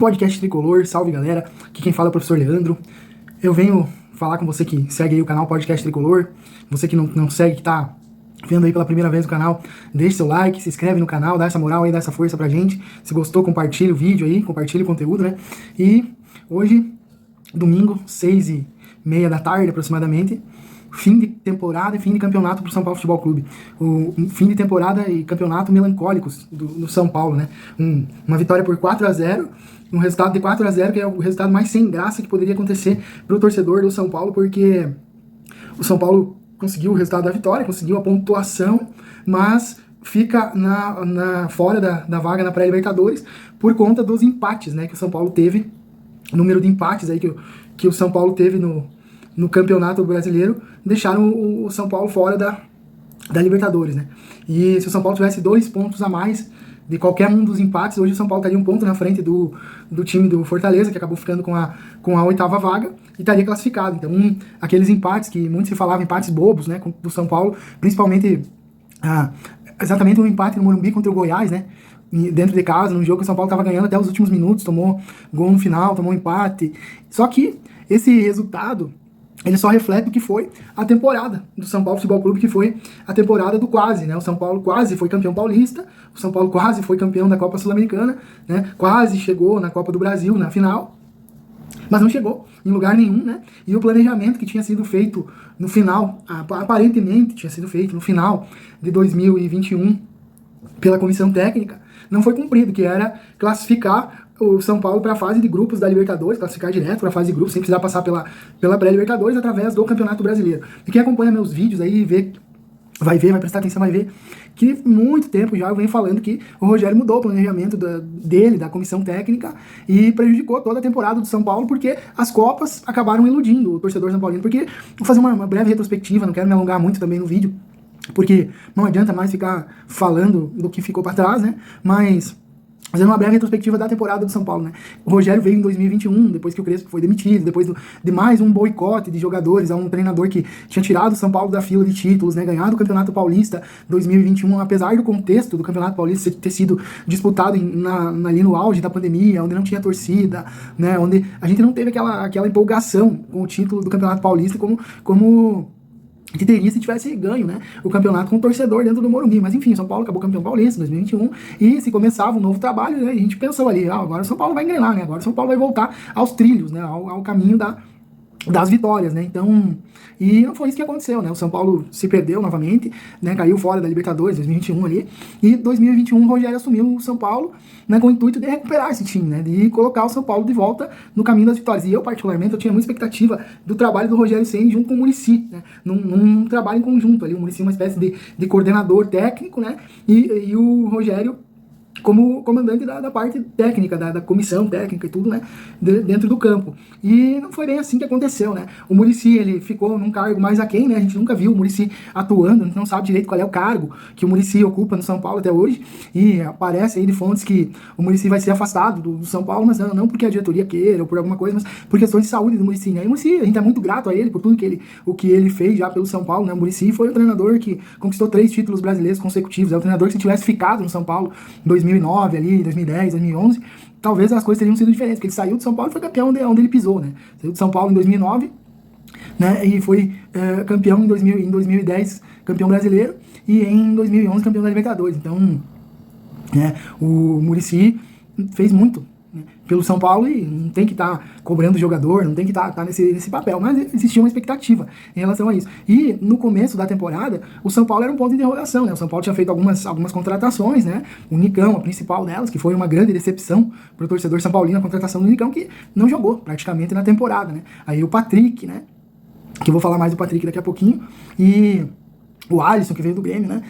Podcast Tricolor, salve galera, aqui quem fala é o professor Leandro. Eu venho falar com você que segue aí o canal Podcast Tricolor, você que não segue, que tá vendo aí pela primeira vez o canal, deixe seu like, se inscreve no canal, dá essa moral aí, dá essa força pra gente. Se gostou, compartilha o vídeo aí, compartilha o conteúdo, né? E hoje, domingo, 6h30 da tarde aproximadamente, fim de temporada e fim de campeonato pro São Paulo Futebol Clube. O fim de temporada e campeonato melancólicos do São Paulo, né? Uma vitória por 4-0, um resultado de 4-0 que é o resultado mais sem graça que poderia acontecer pro torcedor do São Paulo, porque o São Paulo conseguiu o resultado da vitória, conseguiu a pontuação, mas fica fora da vaga na pré-Libertadores por conta dos empates, né, que o São Paulo teve, o número de empates aí que o São Paulo teve no Campeonato Brasileiro, deixaram o São Paulo fora da Libertadores, né? E se o São Paulo tivesse 2 pontos a mais de qualquer um dos empates, hoje o São Paulo estaria um ponto na frente do time do Fortaleza, que acabou ficando com a 8ª vaga, e estaria classificado. Então, aqueles empates que muito se falava, empates bobos, né, do São Paulo, principalmente exatamente um empate no Morumbi contra o Goiás, né, dentro de casa, num jogo que o São Paulo estava ganhando até os últimos minutos, tomou gol no final, tomou empate. Só que esse resultado, ele só reflete o que foi a temporada do São Paulo Futebol Clube, que foi a temporada do quase, né? O São Paulo quase foi campeão paulista, o São Paulo quase foi campeão da Copa Sul-Americana, né? Quase chegou na Copa do Brasil, na final, mas não chegou em lugar nenhum, né? E o planejamento que tinha sido feito no final, aparentemente tinha sido feito no final de 2021 pela comissão técnica, não foi cumprido, que era classificar o São Paulo para a fase de grupos da Libertadores, classificar direto para a fase de grupos, sem precisar passar pela pré-Libertadores, através do Campeonato Brasileiro. E quem acompanha meus vídeos aí, vai prestar atenção, vai ver que muito tempo já eu venho falando que o Rogério mudou o planejamento da comissão técnica, e prejudicou toda a temporada do São Paulo, porque as Copas acabaram iludindo o torcedor são paulino. Porque vou fazer uma breve retrospectiva, não quero me alongar muito também no vídeo, porque não adianta mais ficar falando do que ficou para trás, né? Mas fazendo uma breve retrospectiva da temporada do São Paulo, né? O Rogério veio em 2021, depois que o Crespo foi demitido, depois de mais um boicote de jogadores a um treinador que tinha tirado o São Paulo da fila de títulos, né? Ganhado o Campeonato Paulista 2021, apesar do contexto do Campeonato Paulista ter sido disputado ali no auge da pandemia, onde não tinha torcida, né? Onde a gente não teve aquela empolgação com o título do Campeonato Paulista como que teria se tivesse ganho, né, o campeonato com o torcedor dentro do Morumbi. Mas enfim, São Paulo acabou campeão paulista em 2021, e se começava um novo trabalho, né, a gente pensou ali, agora o São Paulo vai engrenar, né, agora o São Paulo vai voltar aos trilhos, né, ao caminho das vitórias, né, então, e não foi isso que aconteceu, né, o São Paulo se perdeu novamente, né, caiu fora da Libertadores 2021 ali, e 2021 o Rogério assumiu o São Paulo, né, com o intuito de recuperar esse time, né, de colocar o São Paulo de volta no caminho das vitórias. E eu, particularmente, eu tinha muita expectativa do trabalho do Rogério Ceni junto com o Muricy, né, num trabalho em conjunto ali, o Muricy uma espécie de coordenador técnico, né, e o Rogério como comandante da parte técnica, da comissão técnica e tudo, né, dentro do campo. E não foi bem assim que aconteceu, né. O Muricy, ele ficou num cargo mais aquém, né, a gente nunca viu o Muricy atuando, a gente não sabe direito qual é o cargo que o Muricy ocupa no São Paulo até hoje, e aparece aí de fontes que o Muricy vai ser afastado do São Paulo, mas não porque a diretoria queira ou por alguma coisa, mas por questões de saúde do Muricy, né. E o Muricy, a gente é muito grato a ele por tudo que ele fez já pelo São Paulo, né. O Muricy foi o treinador que conquistou 3 títulos brasileiros consecutivos, é o treinador que, se tivesse ficado no São Paulo 2009 ali, 2010, 2011, talvez as coisas teriam sido diferentes, porque ele saiu de São Paulo e foi campeão onde ele pisou, né? Saiu de São Paulo em 2009, né? E foi campeão em 2010, campeão brasileiro, e em 2011 campeão da Libertadores. Então, né, o Muricy fez muito, né, pelo São Paulo, e não tem que estar cobrando o jogador, não tem que estar nesse papel, mas existia uma expectativa em relação a isso. E no começo da temporada, o São Paulo era um ponto de interrogação, né? O São Paulo tinha feito algumas contratações, né? O Nicão, a principal delas, que foi uma grande decepção para o torcedor são paulino, a contratação do Nicão, que não jogou praticamente na temporada, né? Aí o Patrick, né? Que eu vou falar mais do Patrick daqui a pouquinho, e o Alisson, que veio do Grêmio, né?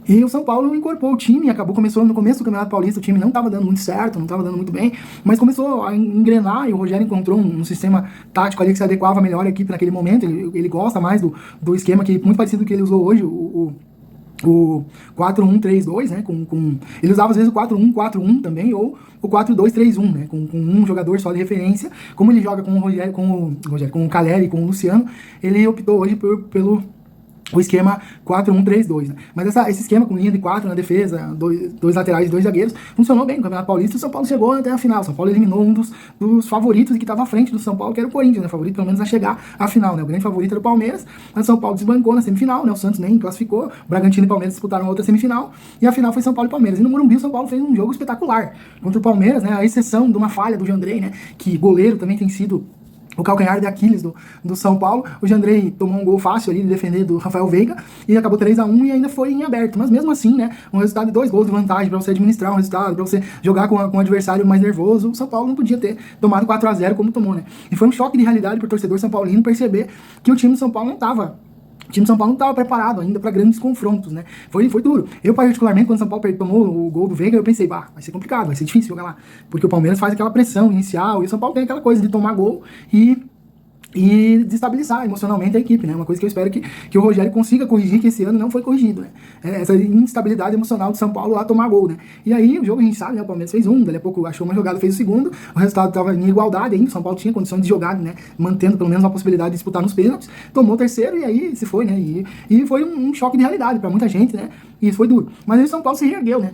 E o São Paulo incorporou o time, começou no começo do Campeonato Paulista, o time não estava dando muito certo, não estava dando muito bem, mas começou a engrenar, e o Rogério encontrou um sistema tático ali que se adequava melhor à equipe naquele momento. Ele gosta mais do esquema que muito parecido com o que ele usou hoje, o 4-1-3-2, né, ele usava às vezes o 4-1-4-1 também, ou o 4-2-3-1, né, com um jogador só de referência. Como ele joga com o Caleri e com o Luciano, ele optou hoje pelo o esquema 4-1-3-2, né? Mas esse esquema com linha de 4 na defesa, dois laterais e 2 zagueiros, funcionou bem no Campeonato Paulista. E o São Paulo chegou até a final. O São Paulo eliminou um dos favoritos e que estava à frente do São Paulo, que era o Corinthians, né? Favorito pelo menos a chegar à final, né? O grande favorito era o Palmeiras, mas o São Paulo desbancou na semifinal, né? O Santos nem classificou, o Bragantino e o Palmeiras disputaram outra semifinal, e a final foi São Paulo e Palmeiras. E no Morumbi o São Paulo fez um jogo espetacular contra o Palmeiras, né? A exceção de uma falha do Jandrei, né? Que goleiro também tem sido o calcanhar de Aquiles do São Paulo. O Jandrei tomou um gol fácil ali de defender do Rafael Veiga e acabou 3-1 e ainda foi em aberto. Mas mesmo assim, né, um resultado de 2 gols de vantagem para você administrar um resultado, para você jogar com um adversário mais nervoso, o São Paulo não podia ter tomado 4-0 como tomou, né? E foi um choque de realidade para o torcedor são paulino perceber que o time do São Paulo não estava preparado ainda para grandes confrontos, né? Foi duro. Eu, particularmente, quando o São Paulo tomou o gol do Veiga, eu pensei, vai ser complicado, vai ser difícil jogar lá. Porque o Palmeiras faz aquela pressão inicial e o São Paulo tem aquela coisa de tomar gol e desestabilizar emocionalmente a equipe, né? Uma coisa que eu espero que o Rogério consiga corrigir, que esse ano não foi corrigido, né? Essa instabilidade emocional do São Paulo lá tomar gol, né? E aí, o jogo a gente sabe, né? O Palmeiras fez dali a pouco achou uma jogada, fez o segundo, o resultado estava em igualdade ainda, o São Paulo tinha condições de jogar, né? Mantendo pelo menos uma possibilidade de disputar nos pênaltis, tomou o terceiro e aí se foi, né? E foi um choque de realidade para muita gente, né? E isso foi duro. Mas aí o São Paulo se reergueu, né?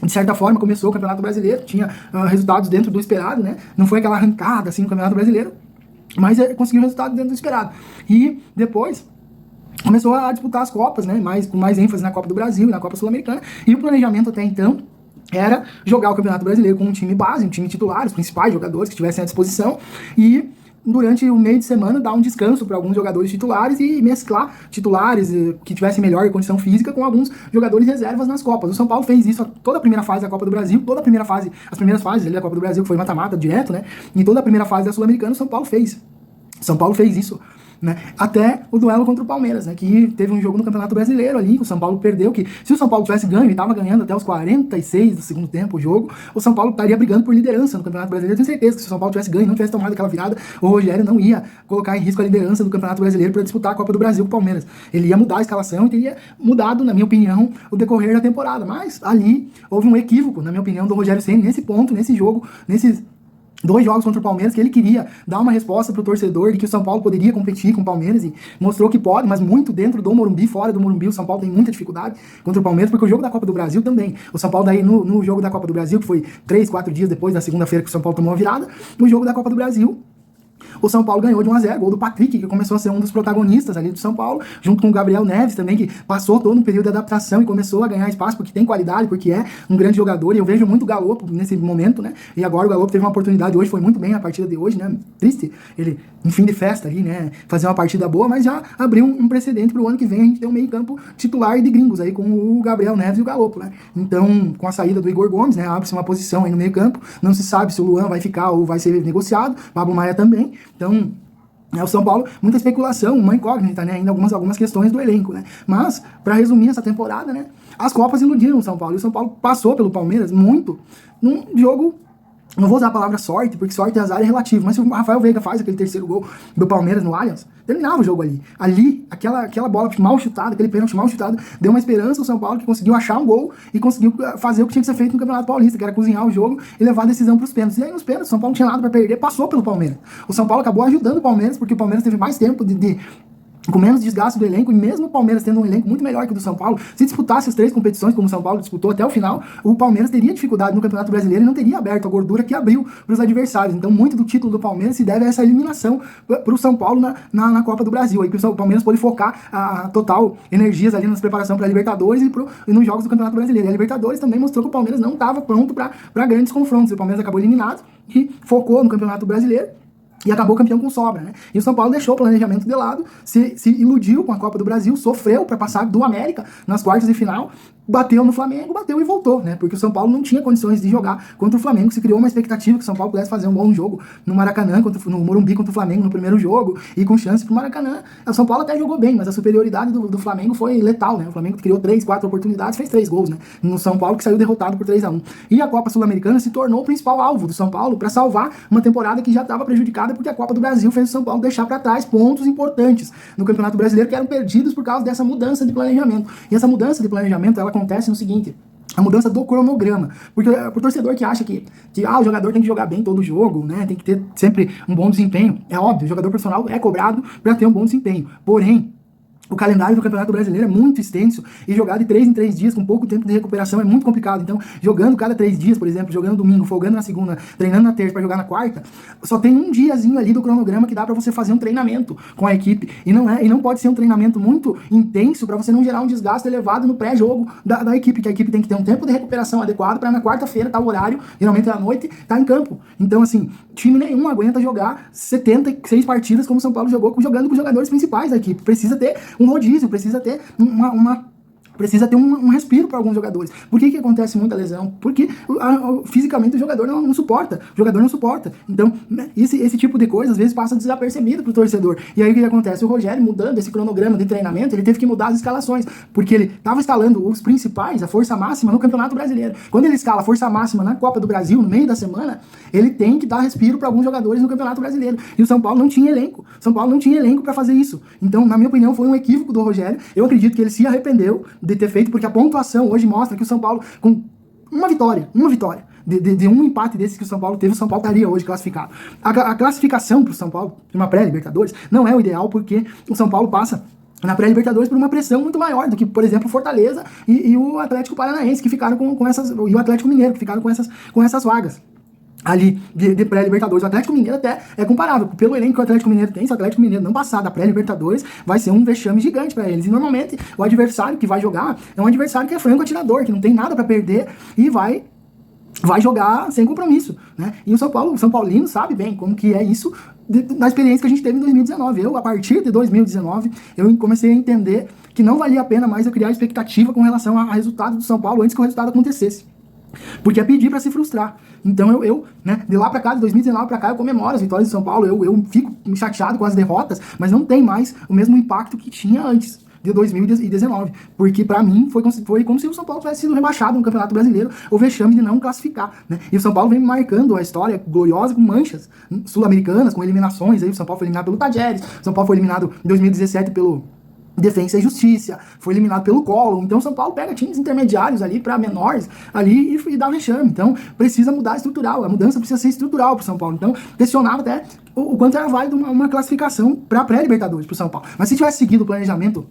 De certa forma, começou o Campeonato Brasileiro, tinha resultados dentro do esperado, né? Não foi aquela arrancada assim no Campeonato Brasileiro, mas conseguiu o resultado dentro do esperado. E depois começou a disputar as Copas, né? Com mais ênfase na Copa do Brasil e na Copa Sul-Americana. E o planejamento até então era jogar o Campeonato Brasileiro com um time base, um time titular, os principais jogadores que estivessem à disposição. E durante o meio de semana dar um descanso para alguns jogadores titulares e mesclar titulares que tivessem melhor condição física com alguns jogadores reservas nas Copas. O São Paulo fez isso toda a primeira fase da Copa do Brasil, toda a primeira fase, as primeiras fases ali da Copa do Brasil, que foi mata-mata direto, né? E toda a primeira fase da Sul-Americana, o São Paulo fez isso, né? Até o duelo contra o Palmeiras, né? Que teve um jogo no Campeonato Brasileiro ali, que o São Paulo perdeu, que se o São Paulo tivesse ganho, e estava ganhando até os 46 do segundo tempo o jogo, o São Paulo estaria brigando por liderança no Campeonato Brasileiro. Eu tenho certeza que se o São Paulo tivesse ganho e não tivesse tomado aquela virada, o Rogério não ia colocar em risco a liderança do Campeonato Brasileiro para disputar a Copa do Brasil com o Palmeiras. Ele ia mudar a escalação e teria mudado, na minha opinião, o decorrer da temporada. Mas ali houve um equívoco, na minha opinião, do Rogério Ceni nesse ponto, nesse jogo, nesses 2 jogos contra o Palmeiras, que ele queria dar uma resposta pro torcedor de que o São Paulo poderia competir com o Palmeiras e mostrou que pode, mas muito dentro do Morumbi, fora do Morumbi, o São Paulo tem muita dificuldade contra o Palmeiras, porque o jogo da Copa do Brasil também, o São Paulo daí no jogo da Copa do Brasil, que foi 3, 4 dias depois da segunda-feira que o São Paulo tomou a virada, no jogo da Copa do Brasil, o São Paulo ganhou de 1-0, gol do Patrick, que começou a ser um dos protagonistas ali do São Paulo, junto com o Gabriel Neves também, que passou todo um período de adaptação e começou a ganhar espaço, porque tem qualidade, porque é um grande jogador, e eu vejo muito o Galopo nesse momento, né, e agora o Galopo teve uma oportunidade hoje, foi muito bem a partida de hoje, né, triste, ele, em fim de festa ali, né, fazer uma partida boa, mas já abriu um precedente pro ano que vem a gente ter um meio campo titular de gringos aí, com o Gabriel Neves e o Galopo, né, então, com a saída do Igor Gomes, né, abre-se uma posição aí no meio campo, não se sabe se o Luan vai ficar ou vai ser negociado, Pablo Maia também, então, o São Paulo, muita especulação, uma incógnita, né? Ainda algumas questões do elenco, né? Mas, para resumir essa temporada, né? As Copas iludiram o São Paulo. E o São Paulo passou pelo Palmeiras muito num jogo. Não vou usar a palavra sorte, porque sorte e azar é relativo, mas se o Rafael Veiga faz aquele terceiro gol do Palmeiras no Allianz, terminava o jogo ali. Ali, aquela bola mal chutada, aquele pênalti mal chutado, deu uma esperança ao São Paulo, que conseguiu achar um gol e conseguiu fazer o que tinha que ser feito no Campeonato Paulista, que era cozinhar o jogo e levar a decisão para os pênaltis. E aí nos pênaltis, o São Paulo não tinha nada para perder, passou pelo Palmeiras. O São Paulo acabou ajudando o Palmeiras, porque o Palmeiras teve mais tempo com menos desgaste do elenco, e mesmo o Palmeiras tendo um elenco muito melhor que o do São Paulo, se disputasse as 3 competições como o São Paulo disputou até o final, o Palmeiras teria dificuldade no Campeonato Brasileiro e não teria aberto a gordura que abriu para os adversários. Então muito do título do Palmeiras se deve a essa eliminação para o São Paulo na Copa do Brasil. Aí o Palmeiras pôde focar a total energias ali nas preparação para a Libertadores e nos jogos do Campeonato Brasileiro. E a Libertadores também mostrou que o Palmeiras não estava pronto para grandes confrontos. O Palmeiras acabou eliminado e focou no Campeonato Brasileiro e acabou campeão com sobra, né? E o São Paulo deixou o planejamento de lado, se iludiu com a Copa do Brasil, sofreu para passar do América nas quartas de final, bateu no Flamengo, bateu e voltou, né? Porque o São Paulo não tinha condições de jogar contra o Flamengo, se criou uma expectativa que o São Paulo pudesse fazer um bom jogo no Maracanã, no Morumbi contra o Flamengo no primeiro jogo, e com chance pro Maracanã. O São Paulo até jogou bem, mas a superioridade do Flamengo foi letal, né? O Flamengo criou 3, 4 oportunidades, fez 3 gols, né? No São Paulo, que saiu derrotado por 3-1. E a Copa Sul-Americana se tornou o principal alvo do São Paulo para salvar uma temporada que já estava prejudicada, porque a Copa do Brasil fez o São Paulo deixar para trás pontos importantes no Campeonato Brasileiro que eram perdidos por causa dessa mudança de planejamento. E essa mudança de planejamento, ela acontece no seguinte: a mudança do cronograma, porque pro torcedor que acha que o jogador tem que jogar bem todo jogo, né, tem que ter sempre um bom desempenho, é óbvio, o jogador profissional é cobrado para ter um bom desempenho, porém o calendário do Campeonato Brasileiro é muito extenso e jogar de 3 em 3 dias com pouco tempo de recuperação é muito complicado. Então, jogando cada 3 dias, por exemplo, jogando domingo, folgando na segunda, treinando na terça para jogar na quarta, só tem um diazinho ali do cronograma que dá para você fazer um treinamento com a equipe. E não pode ser um treinamento muito intenso para você não gerar um desgaste elevado no pré-jogo da equipe, que a equipe tem que ter um tempo de recuperação adequado para na quarta-feira, tá o horário, geralmente é à noite, tá em campo. Então, assim, time nenhum aguenta jogar 76 partidas como o São Paulo jogando com os jogadores principais da equipe. Precisa ter um rodízio, precisa ter precisa ter um respiro para alguns jogadores. Por que acontece muita lesão? Porque fisicamente o jogador não suporta. O jogador não suporta. Então, esse tipo de coisa às vezes passa desapercebido pro torcedor. E aí o que acontece? O Rogério, mudando esse cronograma de treinamento, ele teve que mudar as escalações, porque ele estava escalando os principais, a força máxima no Campeonato Brasileiro. Quando ele escala a força máxima na Copa do Brasil, no meio da semana, ele tem que dar respiro para alguns jogadores no Campeonato Brasileiro. E o São Paulo não tinha elenco. São Paulo não tinha elenco para fazer isso. Então, na minha opinião, foi um equívoco do Rogério. Eu acredito que ele se arrependeu de ter feito, porque a pontuação hoje mostra que o São Paulo, com uma vitória, de um empate desses que o São Paulo teve, o São Paulo estaria hoje classificado. A classificação para o São Paulo, uma pré-Libertadores, não é o ideal, porque o São Paulo passa na pré-Libertadores por uma pressão muito maior do que, por exemplo, o Fortaleza e o Atlético Paranaense, que ficaram com essas, e o Atlético Mineiro, que ficaram com essas vagas ali de pré-Libertadores. O Atlético Mineiro até é comparável. Pelo elenco que o Atlético Mineiro tem, se o Atlético Mineiro não passar da pré-Libertadores, vai ser um vexame gigante para eles. E normalmente o adversário que vai jogar é um adversário que é franco atirador, que não tem nada para perder e vai jogar sem compromisso, né? E o São Paulino sabe bem como que é isso na experiência que a gente teve em 2019. A partir de 2019, eu comecei a entender que não valia a pena mais eu criar expectativa com relação ao resultado do São Paulo antes que o resultado acontecesse. Porque é pedir para se frustrar. Então né, de lá para cá, de 2019 para cá, eu comemoro as vitórias do São Paulo, eu fico chateado com as derrotas, mas não tem mais o mesmo impacto que tinha antes de 2019, porque para mim foi como se o São Paulo tivesse sido rebaixado no Campeonato Brasileiro, o vexame de não classificar, né? E o São Paulo vem marcando a história gloriosa com manchas sul-americanas, com eliminações. Aí o São Paulo foi eliminado pelo Tajeres, o São Paulo foi eliminado em 2017 pelo Defensa e Justiça, foi eliminado pelo Colo. Então o São Paulo pega times intermediários ali para menores ali e dá um vexame. Então precisa mudar estrutural, a mudança precisa ser estrutural para o São Paulo. Então questionava até o quanto era válido uma classificação para pré-Libertadores para o São Paulo. Mas se tivesse seguido o planejamento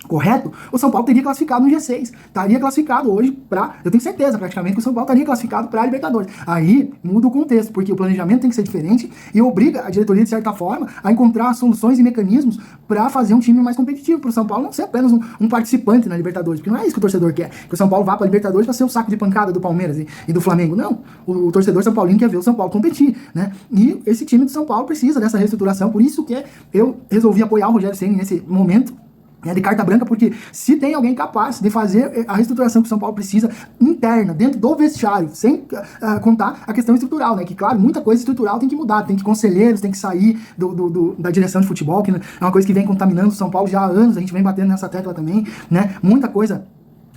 correto, o São Paulo teria classificado no G6, estaria classificado hoje eu tenho certeza praticamente que o São Paulo estaria classificado para a Libertadores. Aí muda o contexto, porque o planejamento tem que ser diferente e obriga a diretoria, de certa forma, a encontrar soluções e mecanismos para fazer um time mais competitivo, para o São Paulo não ser apenas um participante na Libertadores, porque não é isso que o torcedor quer, que o São Paulo vá para a Libertadores para ser o saco de pancada do Palmeiras e do Flamengo. Não, o torcedor São Paulino quer ver o São Paulo competir, né? E esse time do São Paulo precisa dessa reestruturação, por isso que eu resolvi apoiar o Rogério Ceni nesse momento de carta branca, porque se tem alguém capaz de fazer a reestruturação que o São Paulo precisa interna, dentro do vestiário, sem contar a questão estrutural, né? Que, claro, muita coisa estrutural tem que mudar, tem que conselheiros, tem que sair da direção de futebol, que é uma coisa que vem contaminando o São Paulo já há anos, a gente vem batendo nessa tecla também, né? Muita coisa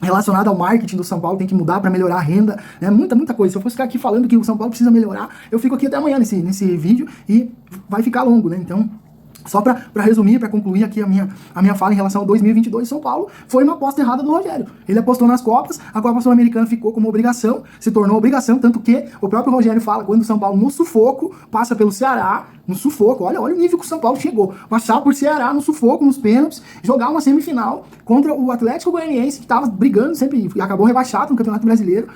relacionada ao marketing do São Paulo tem que mudar para melhorar a renda, né? Muita coisa. Se eu fosse ficar aqui falando que o São Paulo precisa melhorar, eu fico aqui até amanhã nesse vídeo e vai ficar longo, né? Então, só para resumir, para concluir aqui a minha fala em relação ao 2022, São Paulo foi uma aposta errada do Rogério. Ele apostou nas Copas, a Copa Sul-Americana ficou como obrigação, se tornou obrigação, tanto que o próprio Rogério fala, quando o São Paulo no sufoco, passa pelo Ceará, no sufoco, olha o nível que o São Paulo chegou, passar por Ceará no sufoco, nos pênaltis, jogar uma semifinal contra o Atlético Goianiense, que estava brigando sempre e acabou rebaixado no Campeonato Brasileiro.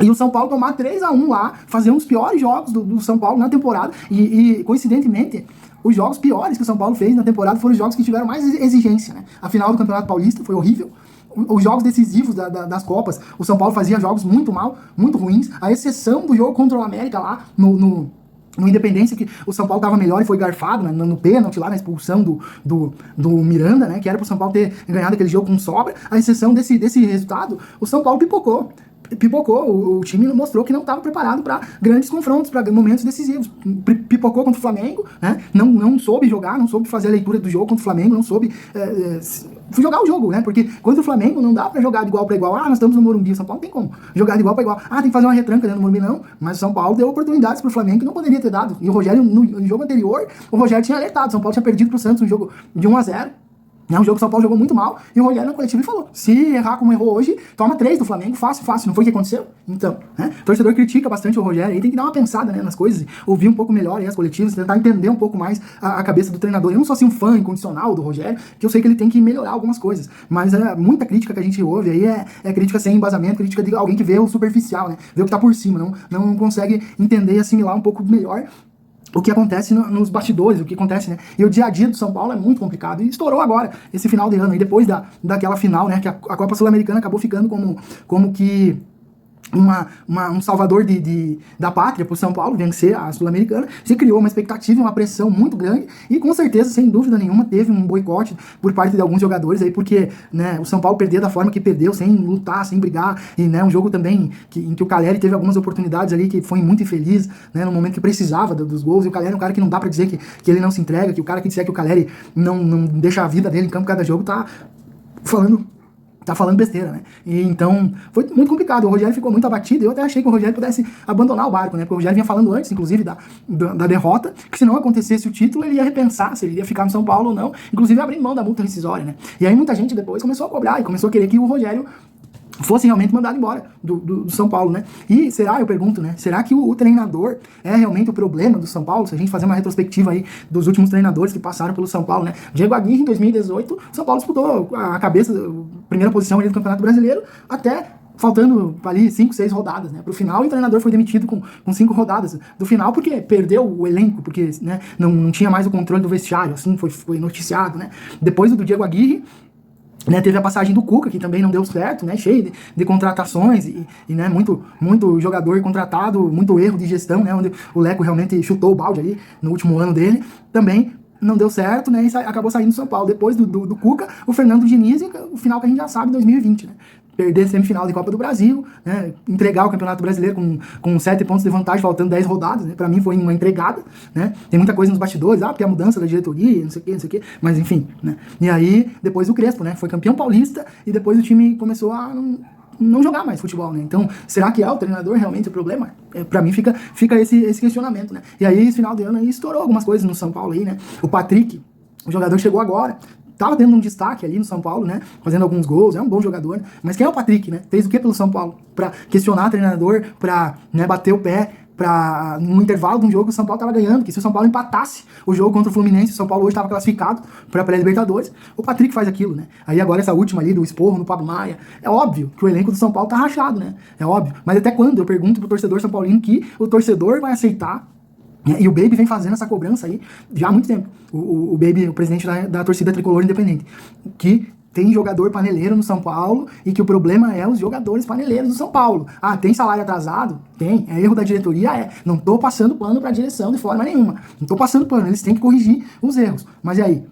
E o São Paulo tomar 3-1 lá, fazer um dos piores jogos do São Paulo na temporada, e coincidentemente, os jogos piores que o São Paulo fez na temporada foram os jogos que tiveram mais exigência, né? A final do Campeonato Paulista foi horrível. Os jogos decisivos das Copas, o São Paulo fazia jogos muito mal, muito ruins, a exceção do jogo contra o América lá no Independência, que o São Paulo estava melhor e foi garfado no pênalti lá, na expulsão do Miranda, né? Que era pro São Paulo ter ganhado aquele jogo com sobra. A exceção desse resultado, o São Paulo pipocou, o time mostrou que não estava preparado para grandes confrontos, para momentos decisivos. Pipocou contra o Flamengo, né? Não soube jogar, não soube fazer a leitura do jogo contra o Flamengo, não soube jogar o jogo, né? Porque contra o Flamengo não dá para jogar de igual para igual. Nós estamos no Morumbi, o São Paulo não tem como jogar de igual para igual. Tem que fazer uma retranca dentro do Morumbi, não. Mas o São Paulo deu oportunidades pro Flamengo que não poderia ter dado. E o Rogério, no jogo anterior, o Rogério tinha alertado. O São Paulo tinha perdido pro Santos um jogo de 1-0. É um jogo que o São Paulo jogou muito mal, e o Rogério na coletiva falou, se errar como errou hoje, toma 3 do Flamengo, fácil, não foi o que aconteceu? Então, né, o torcedor critica bastante o Rogério, aí tem que dar uma pensada, né, nas coisas, ouvir um pouco melhor aí as coletivas, tentar entender um pouco mais a cabeça do treinador. Eu não sou assim um fã incondicional do Rogério, que eu sei que ele tem que melhorar algumas coisas, mas muita crítica que a gente ouve aí é crítica sem embasamento, crítica de alguém que vê o superficial, né, vê o que tá por cima, não consegue entender e assimilar um pouco melhor o que acontece nos bastidores, o que acontece, né? E o dia a dia do São Paulo é muito complicado. E estourou agora, esse final de ano, e depois daquela final, né? Que a Copa Sul-Americana acabou ficando como que um salvador da pátria para o São Paulo vencer a Sul-Americana. Se criou uma expectativa, uma pressão muito grande, e com certeza, sem dúvida nenhuma, teve um boicote por parte de alguns jogadores aí, porque, né, o São Paulo perdeu da forma que perdeu, sem lutar, sem brigar, e, né, um jogo também em que o Caleri teve algumas oportunidades ali que foi muito infeliz, né, no momento que precisava dos gols, e o Caleri é um cara que não dá para dizer que ele não se entrega, que o cara que disser que o Caleri não deixa a vida dele em campo cada jogo tá falando besteira, né? E então, foi muito complicado. O Rogério ficou muito abatido. Eu até achei que o Rogério pudesse abandonar o barco, né? Porque o Rogério vinha falando antes, inclusive, da derrota, que se não acontecesse o título, ele ia repensar se ele ia ficar no São Paulo ou não, inclusive abrindo mão da multa rescisória, né? E aí muita gente depois começou a cobrar e começou a querer que o Rogério fosse realmente mandado embora do São Paulo, né? E eu pergunto, né? Será que o treinador é realmente o problema do São Paulo? Se a gente fazer uma retrospectiva aí dos últimos treinadores que passaram pelo São Paulo, né? Diego Aguirre, em 2018, o São Paulo disputou a cabeça, a primeira posição ali do Campeonato Brasileiro, até faltando ali 5, 6 rodadas, né, pro final, e o treinador foi demitido com 5 rodadas do final, porque perdeu o elenco, porque, né, não tinha mais o controle do vestiário, assim foi noticiado, né? Depois do Diego Aguirre, né, teve a passagem do Cuca, que também não deu certo, né, cheio de contratações e né, muito jogador contratado, muito erro de gestão, né, onde o Leco realmente chutou o balde ali no último ano dele, também não deu certo, né, e acabou saindo do São Paulo. Depois do Cuca, o Fernando Diniz, e o final que a gente já sabe, 2020, né, perder a semifinal de Copa do Brasil, né, entregar o Campeonato Brasileiro com 7 pontos de vantagem, faltando 10 rodadas, né, pra mim foi uma entregada, né, tem muita coisa nos bastidores, porque a mudança da diretoria, não sei o que, mas enfim, né, e aí, depois o Crespo, né, foi campeão paulista, e depois o time começou a não jogar mais futebol, né, então, será que é o treinador realmente o problema? Pra mim fica esse questionamento, né, e aí, esse final de ano aí, estourou algumas coisas no São Paulo aí, né, o Patrick, o jogador chegou agora, tava tendo um destaque ali no São Paulo, né, fazendo alguns gols, é um bom jogador, mas quem é o Patrick, né, fez o que pelo São Paulo? Pra questionar o treinador, pra, né, bater o pé, pra, no intervalo de um jogo que o São Paulo tava ganhando, que se o São Paulo empatasse o jogo contra o Fluminense, o São Paulo hoje tava classificado pra pré-Libertadores, o Patrick faz aquilo, né, aí agora essa última ali do esporro no Pablo Maia, é óbvio que o elenco do São Paulo tá rachado, né, é óbvio, mas até quando eu pergunto pro torcedor São Paulino que o torcedor vai aceitar. E o Baby vem fazendo essa cobrança aí já há muito tempo. O Baby, o presidente da torcida tricolor independente, que tem jogador paneleiro no São Paulo e que o problema é os jogadores paneleiros do São Paulo. Ah, tem salário atrasado? Tem. É erro da diretoria? É. Não tô passando pano pra direção de forma nenhuma. Não tô passando pano. Eles têm que corrigir os erros. Mas e aí?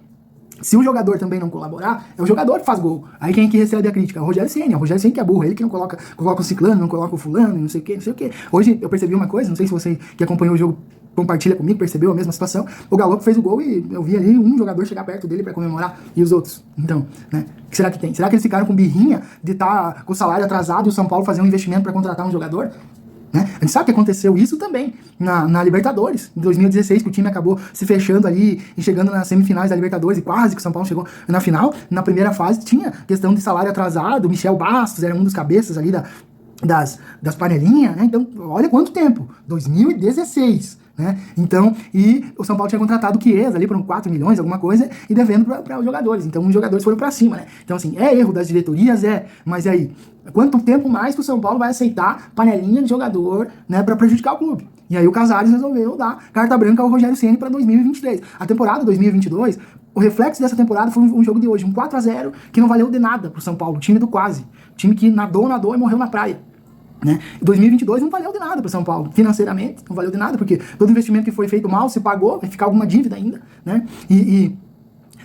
Se o jogador também não colaborar, é o jogador que faz gol. Aí quem é que recebe a crítica? É o Rogério Ceni. O Rogério Ceni que é burro. Ele que não coloca o ciclano, não coloca o fulano, não sei o quê. Hoje eu percebi uma coisa, não sei se você que acompanhou o jogo compartilha comigo, percebeu a mesma situação. O Galo fez o gol e eu vi ali um jogador chegar perto dele pra comemorar e os outros. Então, né? O que será que tem? Será que eles ficaram com birrinha de estar com o salário atrasado e o São Paulo fazer um investimento pra contratar um jogador? Né? A gente sabe que aconteceu isso também na Libertadores, em 2016, que o time acabou se fechando ali e chegando nas semifinais da Libertadores, e quase que o São Paulo chegou na final. Na primeira fase tinha questão de salário atrasado, o Michel Bastos era um dos cabeças ali das panelinhas, né? Então, olha quanto tempo, 2016. Né? Então, e o São Paulo tinha contratado o Chiesa ali por 4 milhões, alguma coisa, e devendo para os jogadores. Então, os jogadores foram para cima, né? Então, assim, é erro das diretorias, mas e aí? Quanto tempo mais que o São Paulo vai aceitar panelinha de jogador, né, para prejudicar o clube? E aí o Casares resolveu dar carta branca ao Rogério Ceni para 2023. A temporada 2022, o reflexo dessa temporada foi um jogo de hoje, um 4-0, que não valeu de nada pro São Paulo, o time do quase. O time que nadou e morreu na praia. Né? 2022 não valeu de nada para o São Paulo, financeiramente não valeu de nada, porque todo investimento que foi feito mal se pagou, vai ficar alguma dívida ainda, né? E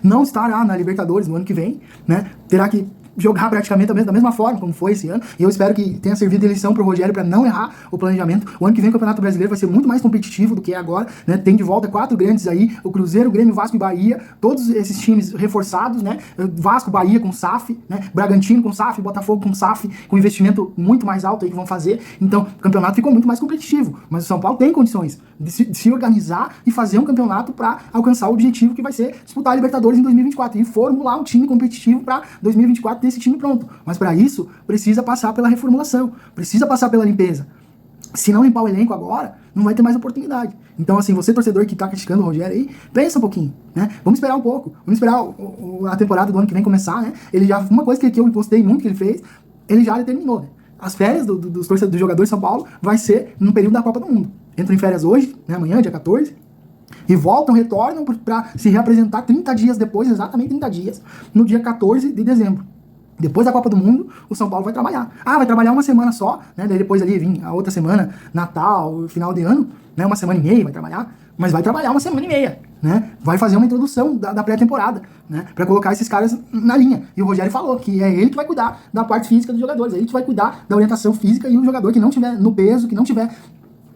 não estará na Libertadores no ano que vem, né? Terá que jogar praticamente da mesma forma como foi esse ano, e eu espero que tenha servido de lição pro Rogério para não errar o planejamento. O ano que vem o Campeonato Brasileiro vai ser muito mais competitivo do que é agora, né? Tem de volta 4 grandes aí, o Cruzeiro, o Grêmio, Vasco e Bahia, todos esses times reforçados, né? Vasco, Bahia com SAF, né? Bragantino com SAF, Botafogo com SAF, com investimento muito mais alto aí que vão fazer. Então, o campeonato ficou muito mais competitivo, mas o São Paulo tem condições de se organizar e fazer um campeonato para alcançar o objetivo que vai ser disputar a Libertadores em 2024 e formular um time competitivo para 2024 ter esse time pronto. Mas para isso, precisa passar pela reformulação, precisa passar pela limpeza. Se não limpar o elenco agora, não vai ter mais oportunidade. Então, assim, você torcedor que tá criticando o Rogério aí, pensa um pouquinho, né? Vamos esperar um pouco. Vamos esperar a temporada do ano que vem começar, né? Ele já, uma coisa que eu gostei muito que ele fez, ele já determinou, né? As férias dos jogadores de São Paulo vai ser no período da Copa do Mundo. Entram em férias hoje, né, amanhã, dia 14, e retornam para se reapresentar 30 dias depois, exatamente 30 dias, no dia 14 de dezembro. Depois da Copa do Mundo, o São Paulo vai trabalhar. Vai trabalhar uma semana só, né? Daí depois ali vir a outra semana, Natal, final de ano, né? Uma semana e meia vai trabalhar, mas vai trabalhar uma semana e meia, né? Vai fazer uma introdução da pré-temporada, né? Para colocar esses caras na linha. E o Rogério falou que é ele que vai cuidar da parte física dos jogadores, é ele que vai cuidar da orientação física, e o jogador que não tiver no peso, que não tiver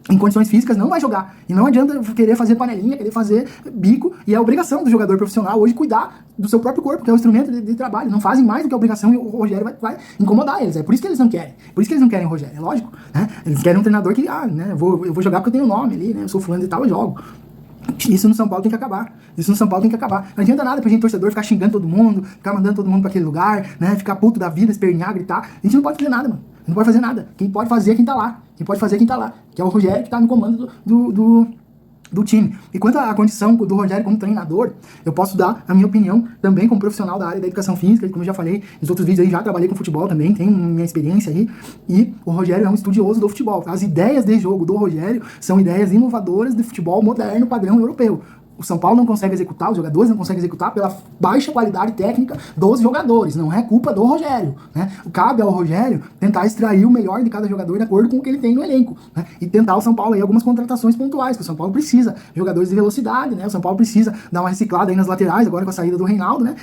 em condições físicas, não vai jogar. E não adianta querer fazer panelinha, querer fazer bico, e é a obrigação do jogador profissional hoje cuidar do seu próprio corpo, que é o instrumento de trabalho. Não fazem mais do que a obrigação, e o Rogério vai incomodar eles. É por isso que eles não querem. Por isso que eles não querem o Rogério, é lógico, né? Eles querem um treinador que, né, eu vou jogar porque eu tenho nome ali, né? Eu sou fulano e tal, eu jogo. Isso no São Paulo tem que acabar. Isso no São Paulo tem que acabar. Não adianta nada pra gente, torcedor, ficar xingando todo mundo, ficar mandando todo mundo pra aquele lugar, né? Ficar puto da vida, espernear, gritar. A gente não pode fazer nada, mano. Não pode fazer nada. Quem pode fazer é quem tá lá. Quem pode fazer é quem tá lá. Que é o Rogério que tá no comando do time. E quanto à condição do Rogério como treinador, eu posso dar a minha opinião também como profissional da área da educação física, como eu já falei nos outros vídeos aí, já trabalhei com futebol também, tenho minha experiência aí, e o Rogério é um estudioso do futebol. As ideias de jogo do Rogério são ideias inovadoras de futebol moderno, padrão europeu. O São Paulo não consegue executar, os jogadores não conseguem executar pela baixa qualidade técnica dos jogadores, não é culpa do Rogério, né? Cabe ao Rogério tentar extrair o melhor de cada jogador de acordo com o que ele tem no elenco, né? E tentar o São Paulo aí algumas contratações pontuais, que o São Paulo precisa de jogadores de velocidade, né? O São Paulo precisa dar uma reciclada aí nas laterais, agora com a saída do Reinaldo, né?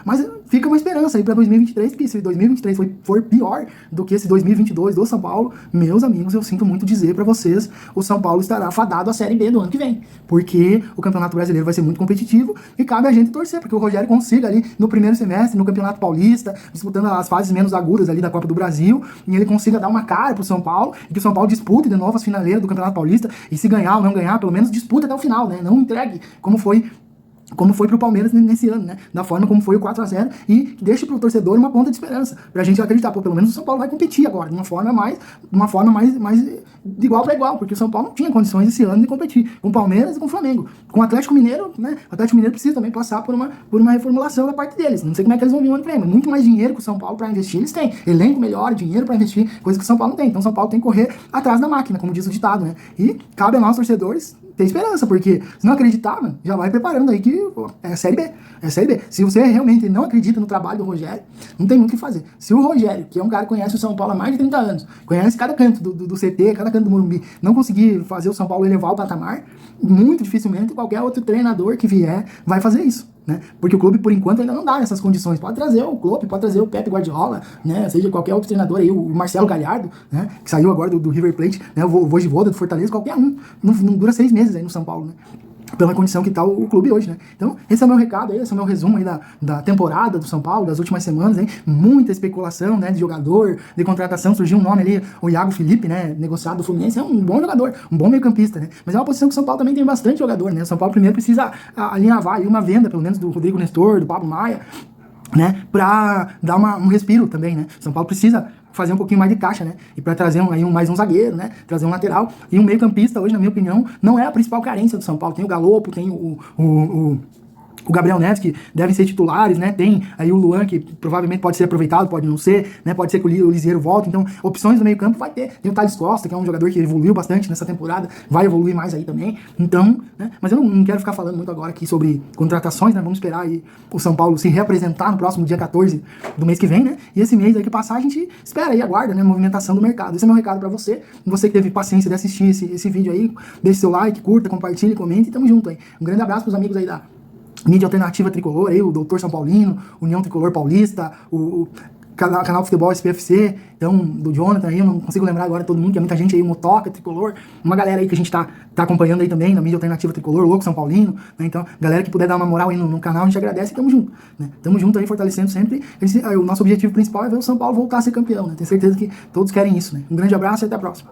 Mas fica uma esperança aí para 2023, que se 2023 for pior do que esse 2022 do São Paulo, meus amigos, eu sinto muito dizer para vocês, o São Paulo estará fadado à Série B do ano que vem, porque o Campeonato Brasileiro vai ser muito competitivo e cabe a gente torcer, porque o Rogério consiga ali no primeiro semestre, no Campeonato Paulista, disputando as fases menos agudas ali da Copa do Brasil, e ele consiga dar uma cara pro São Paulo, e que o São Paulo dispute de novo as finaleiras do Campeonato Paulista, e se ganhar ou não ganhar, pelo menos disputa até o final, né? Não entregue como foi pro Palmeiras nesse ano, né? Da forma como foi o 4-0, e deixa pro torcedor uma ponta de esperança, pra gente acreditar, pelo menos o São Paulo vai competir agora, de uma forma mais de igual para igual, porque o São Paulo não tinha condições esse ano de competir com o Palmeiras e com o Flamengo. Com o Atlético Mineiro, né? O Atlético Mineiro precisa também passar por uma reformulação da parte deles. Não sei como é que eles vão vir o ano que vem, mas muito mais dinheiro que o São Paulo para investir eles têm. Elenco melhor, dinheiro para investir, coisa que o São Paulo não tem. Então o São Paulo tem que correr atrás da máquina, como diz o ditado, né? E cabe a nós, torcedores, ter esperança, porque se não acreditar, mano, já vai preparando aí que pô, é Série B. É Série B. Se você realmente não acredita no trabalho do Rogério, não tem muito o que fazer. Se o Rogério, que é um cara que conhece o São Paulo há mais de 30 anos, conhece cada canto do CT, cada canto do Morumbi, não conseguir fazer o São Paulo elevar o patamar, muito dificilmente qualquer outro treinador que vier vai fazer isso, né? Porque o clube, por enquanto, ainda não dá essas condições. Pode trazer o Klopp, pode trazer o Pep Guardiola, né? Seja qualquer outro treinador aí, o Marcelo Galhardo, né? Que saiu agora do River Plate, né? O Vojvoda do Fortaleza, qualquer um. Não dura 6 meses aí no São Paulo, né? Pela condição que tá o clube hoje, né? Então, esse é o meu recado aí, esse é o meu resumo aí da temporada do São Paulo, das últimas semanas, hein? Muita especulação, né, de jogador, de contratação, surgiu um nome ali, o Iago Felipe, né, negociado do Fluminense, é um bom jogador, um bom meio-campista, né? Mas é uma posição que o São Paulo também tem bastante jogador, né? O São Paulo primeiro precisa alinhavar aí uma venda, pelo menos do Rodrigo Nestor, do Pablo Maia, né, pra dar um respiro também, né? São Paulo precisa fazer um pouquinho mais de caixa, né? E para trazer mais um zagueiro, né? Trazer um lateral. E um meio-campista, hoje, na minha opinião, não é a principal carência do São Paulo. Tem o Galopo, tem o Gabriel Neves, que devem ser titulares, né? Tem aí o Luan, que provavelmente pode ser aproveitado, pode não ser, né? Pode ser que o Liseiro volte. Então, opções no meio-campo vai ter. Tem o Thales Costa, que é um jogador que evoluiu bastante nessa temporada, vai evoluir mais aí também. Então, né? Mas eu não quero ficar falando muito agora aqui sobre contratações, né? Vamos esperar aí o São Paulo se reapresentar no próximo dia 14 do mês que vem, né? E esse mês aí que passar, a gente espera aí, aguarda, né? A movimentação do mercado. Esse é meu recado pra você. Você que teve paciência de assistir esse vídeo aí, deixe seu like, curta, compartilhe, comente e tamo junto aí. Um grande abraço pros amigos aí mídia alternativa tricolor, aí, o Doutor São Paulino, União Tricolor Paulista, o canal de futebol SPFC, então, do Jonathan aí, eu não consigo lembrar agora todo mundo, que é muita gente aí, o Motoca, Tricolor, uma galera aí que a gente tá acompanhando aí também, na mídia alternativa Tricolor, Louco São Paulino, né? Então, galera que puder dar uma moral aí no canal, a gente agradece e tamo junto, né? Tamo junto aí, fortalecendo sempre. O nosso objetivo principal é ver o São Paulo voltar a ser campeão, né? Tenho certeza que todos querem isso, né? Um grande abraço e até a próxima.